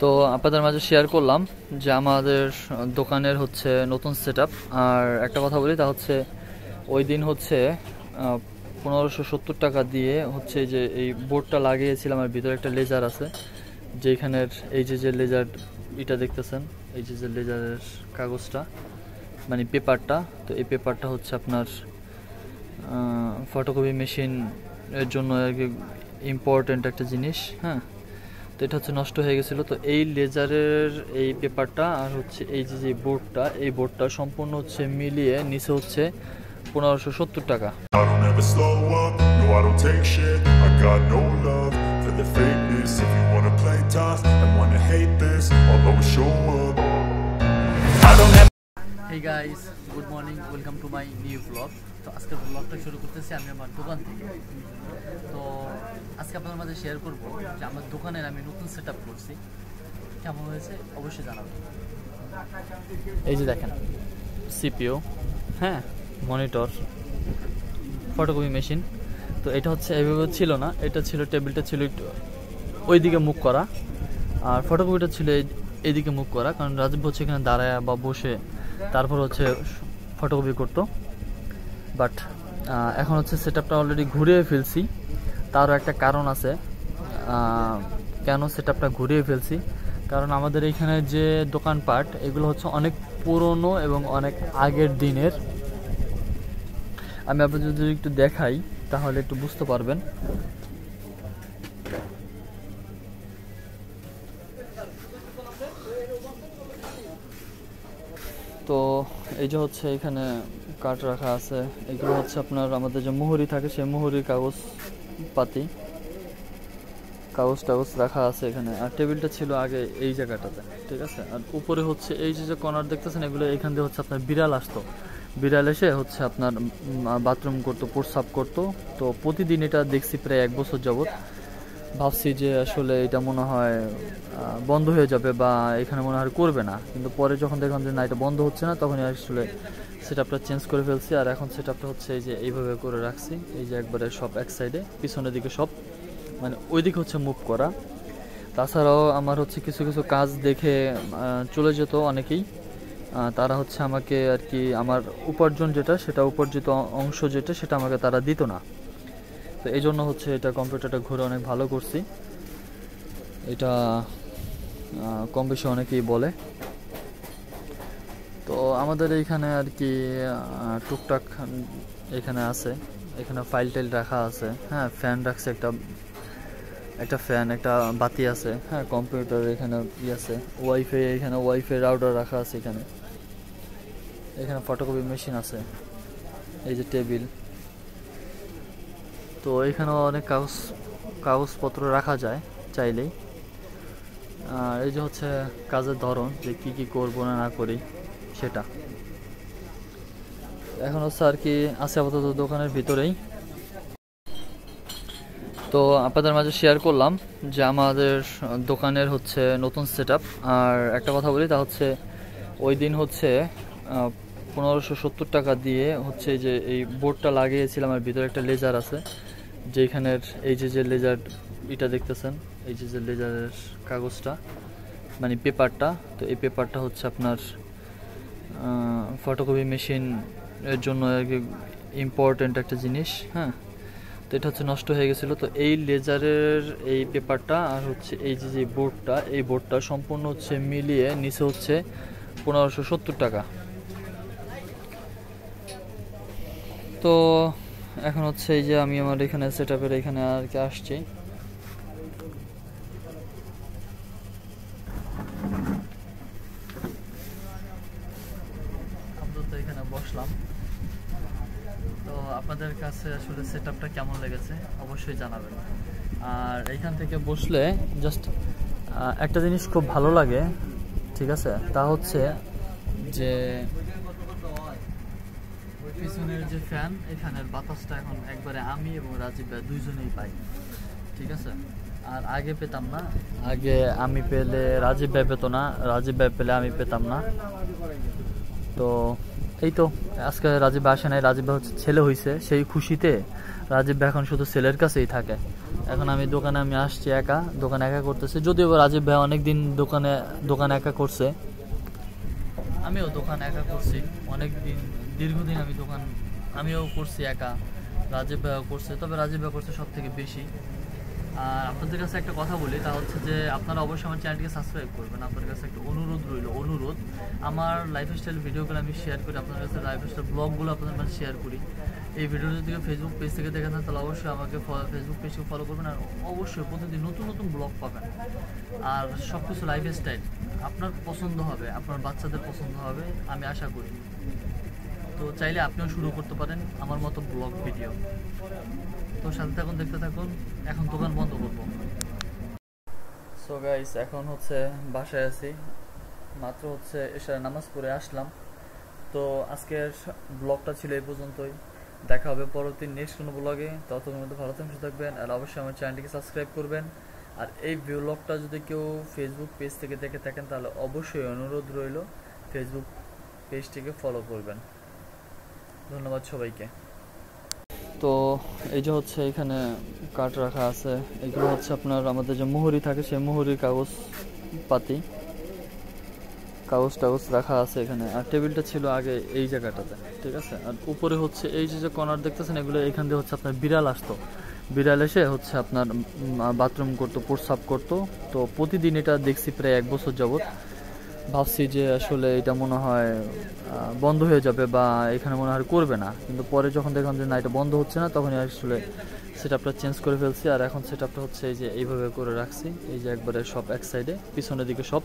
তো আপনাদের মাঝে শেয়ার করলাম যে আমাদের দোকানের হচ্ছে নতুন সেটআপ। আর একটা কথা বলি, তা হচ্ছে ওই দিন হচ্ছে 1570 টাকা দিয়ে হচ্ছে যে এই বোর্ডটা লাগিয়েছিলাম। আর ভিতরে একটা লেজার আছে, যেখানের এই যে লেজার এটা দেখতেছেন, এই যে লেজারের কাগজটা মানে পেপারটা। তো এই পেপারটা হচ্ছে আপনার ফটোকপি মেশিন এর জন্য ইম্পর্টেন্ট একটা জিনিস। হ্যাঁ, তো এটা হচ্ছে নষ্ট হয়ে গেছিলো। তো এই লেজারের এই পেপারটা আর হচ্ছে এই যে বোর্ডটা, এই বোর্ডটা সম্পূর্ণ হচ্ছে মিলিয়ে নিচে হচ্ছে 1570 টাকা। Hey guys, good morning, welcome to my new vlog. তো আজকের ব্লগটা শুরু করতেছি আমি আমার দোকান থেকে। তো আজকে আপনাদের মাঝে শেয়ার করব যে আমার দোকানের আমি নতুন সেটআপ করছি, কেমন হয়েছে অবশ্যই জানাবেন। এই যে দেখেন সিপিইউ, হ্যাঁ, মনিটর, ফটোকপি মেশিন। তো এটা হচ্ছে এভাবে ছিল না, এটা ছিল টেবিলটা ছিল একটু ওইদিকে মুখ করা, আর ফটোকপিটা ছিল এইদিকে মুখ করা, কারণ রাজীব হচ্ছে এখানে দাঁড়ায় বা বসে তারপর হচ্ছে ফটোকপি করতো। বাট এখন হচ্ছে সেটআপটা অলরেডি ঘুরিয়ে ফেলছি। তারও একটা কারণ আছে কেন সেটআপটা ঘুরিয়ে ফেলছি, কারণ আমাদের এখানে যে দোকানপাট এগুলো হচ্ছে অনেক পুরনো এবং অনেক আগের দিনের। আমি আপনাদের যদি একটু দেখাই তাহলে একটু বুঝতে পারবেন। তো এই যে হচ্ছে এখানে কাঠ রাখা আছে, এগুলো হচ্ছে আপনার আমাদের যে মুহুরি থাকে সেই মুহুরির কাগজ পাতি, কাগজ টাগজ রাখা আছে এখানে। আর টেবিলটা ছিল আগে এই জায়গাটাতে, ঠিক আছে। আর উপরে হচ্ছে এই যে কর্নার দেখতেছেন, এগুলো এখান দিয়ে হচ্ছে আপনার বিড়াল আসতো, বিড়াল এসে হচ্ছে আপনার বাথরুম করতো, প্রস্রাব করতো। তো প্রতিদিন এটা দেখছি প্রায় 1 বছর যাবত। ভাবছি যে আসলে এটা মনে হয় বন্ধ হয়ে যাবে বা এখানে মনে হয় করবে না, কিন্তু পরে যখন দেখলাম যে না, এটা বন্ধ হচ্ছে না, তখনই আসলে সেটআপটা চেঞ্জ করে ফেলছি। আর এখন সেটআপটা হচ্ছে এই যে এইভাবে করে রাখছি, এই যে একবারে সব এক সাইডে, পিছনের দিকে সব মানে ওইদিকে হচ্ছে মুভ করা। তাছাড়াও আমার হচ্ছে কিছু কিছু কাজ দেখে চলে যেত অনেকেই, তারা হচ্ছে আমাকে আর কি আমার উপার্জন যেটা, সেটা উপার্জিত অংশ যেটা, সেটা আমাকে তারা দিত না। তো এই জন্য হচ্ছে এটা কম্পিউটারটা ঘুরে অনেক ভালো করছি, এটা কম বেশি অনেকেই বলে। তো আমাদের এইখানে আর কি টুকটাক এখানে আছে, এখানে ফাইল টাইল রাখা আছে, হ্যাঁ, ফ্যান রাখছে, একটা ফ্যান, একটা বাতি আছে, হ্যাঁ, কম্পিউটার এখানে আছে, ওয়াইফাই, এখানে ওয়াইফাই রাউটার রাখা আছে, এখানে ফটোকপি মেশিন আছে, এই যে টেবিল। তো এখানেও অনেক কাগজপত্র রাখা যায় চাইলেই। আর এই যে হচ্ছে কাজের ধরন, যে কি করবো না করি সেটা। এখন হচ্ছে আর কি আছে আপাতত দোকানের ভিতরেই। তো আপনাদের মাঝে শেয়ার করলাম যে আমাদের দোকানের হচ্ছে নতুন সেটআপ। আর একটা কথা বলি, তা হচ্ছে ওই দিন হচ্ছে 1570 টাকা দিয়ে হচ্ছে যে এই বোর্ডটা লাগিয়েছিলাম। আর ভিতরে একটা লেজার আছে, যেখানের এই যে লেজার এটা দেখতেছেন, এই যে লেজারের কাগজটা মানে পেপারটা। তো এই পেপারটা হচ্ছে আপনার ফটোকপি মেশিন এর জন্য ইম্পর্টেন্ট একটা জিনিস। হ্যাঁ, তো এটা হচ্ছে নষ্ট হয়ে গেছিলো। তো এই লেজারের এই পেপারটা আর হচ্ছে এই যে বোর্ডটা, এই বোর্ডটা সম্পূর্ণ হচ্ছে মিলিয়ে নিচে হচ্ছে 1570 টাকা। তো এখন হচ্ছে এই যে আমি আমার এখানে সেটআপের এখানে আর কি আসছি। আপাতত এখানে বসলাম। তো আপনাদের কাছে আসলে সেটআপটা কেমন লেগেছে অবশ্যই জানাবেন। আর এইখান থেকে বসলে জাস্ট একটা জিনিস খুব ভালো লাগে, ঠিক আছে, তা হচ্ছে যে পিছনের যে ফ্যান, এই ফ্যানের বাতাসটা এখন একবারে আমি এবং রাজীব ভাই দুইজনেই পাই, ঠিক আছে। আর আগে পেতাম না, আগে আমি পেলে রাজীব ভাই পেতো না, রাজীব ভাই পেলে আমি পেতাম না। তো এই তো আজকে রাজীব ভাই আসে নাই, রাজীব ভাই হচ্ছে ছেলে হয়েছে, সেই খুশিতে রাজীব ভাই এখন শুধু ছেলের কাছেই থাকে। এখন আমি দোকানে আসছি একা, দোকানে একা করতেছি। যদিও রাজীব ভাই অনেকদিন দোকান একা করছে, আমিও দোকান একা করছি অনেকদিন, দীর্ঘদিন আমিও করছি একা, রাজীব ভাইও করছে, তবে রাজীব ভাই করছে সব থেকে বেশি। আর আপনাদের কাছে একটা কথা বলি, তা হচ্ছে যে আপনারা অবশ্যই আমার চ্যানেলটিকে সাবস্ক্রাইব করবেন। আপনাদের কাছে একটা অনুরোধ রইল, আমার লাইফস্টাইল ভিডিওগুলো আমি শেয়ার করি, আপনাদের কাছে লাইফস্টাইল ব্লগগুলো আপনাদের কাছে শেয়ার করি। এই ভিডিওটা যদি ফেসবুক পেজ থেকে দেখেন তাহলে অবশ্যই আমাকে ফেসবুক পেজকে ফলো করবেন, আর অবশ্যই প্রতিদিন নতুন ব্লগ পাবেন। আর সব কিছু লাইফস্টাইল আপনার পছন্দ হবে, আপনার বাচ্চাদের পছন্দ হবে আমি আশা করি। তো চাইলে আপনিও শুরু করতে পারেন আমার মতো ব্লগ ভিডিও। তো সাথে থাকুন, দেখতে থাকুন। এখন দোকান বন্ধ করবো। সো গাইস, এখন বাসায় আছি, মাত্র এশার নামাজ পড়ে আসলাম। তো আজকের ব্লগটা ছিল এই পর্যন্তই। দেখা হবে পরবর্তী নেক্সট কোনো ব্লগে। ততক্ষণের মধ্যে ভালো থাকবেন, আর অবশ্যই আমার চ্যানেলটিকে সাবস্ক্রাইব করবেন। আর এই ব্লগটা যদি কেউ ফেসবুক পেজ থেকে দেখে থাকেন তাহলে অবশ্যই অনুরোধ রইল ফেসবুক পেজটিকে ফলো করবেন। ধন্যবাদ সবাইকে। তো এই যে এখানে কাঠ রাখা আছে, এগুলো আপনার আমাদের যে মোহরি থাকে সেই মোহরির কাগজ টাগজ রাখা আছে এখানে। আর টেবিলটা ছিল আগে এই জায়গাটাতে, ঠিক আছে। আর উপরে এই যে কর্নার দেখতেছেন, এগুলো এখান দিয়ে আপনার বিড়াল আসতো, বিড়াল এসে আপনার বাথরুম করতো, প্রস্রাব করতো। তো প্রতিদিন এটা দেখছি প্রায় 1 বছর যাবত। ভাবছি যে আসলে এটা মনে হয় বন্ধ হয়ে যাবে বা এখানে মনে হয় করবে না, কিন্তু পরে যখন দেখলাম যে না, এটা বন্ধ হচ্ছে না, তখনই আসলে সেটআপটা চেঞ্জ করে ফেলছি। আর এখন সেটআপটা এই যে এইভাবে করে রাখছি, এই যে একবারে সব এক সাইডে, পিছনের দিকে সব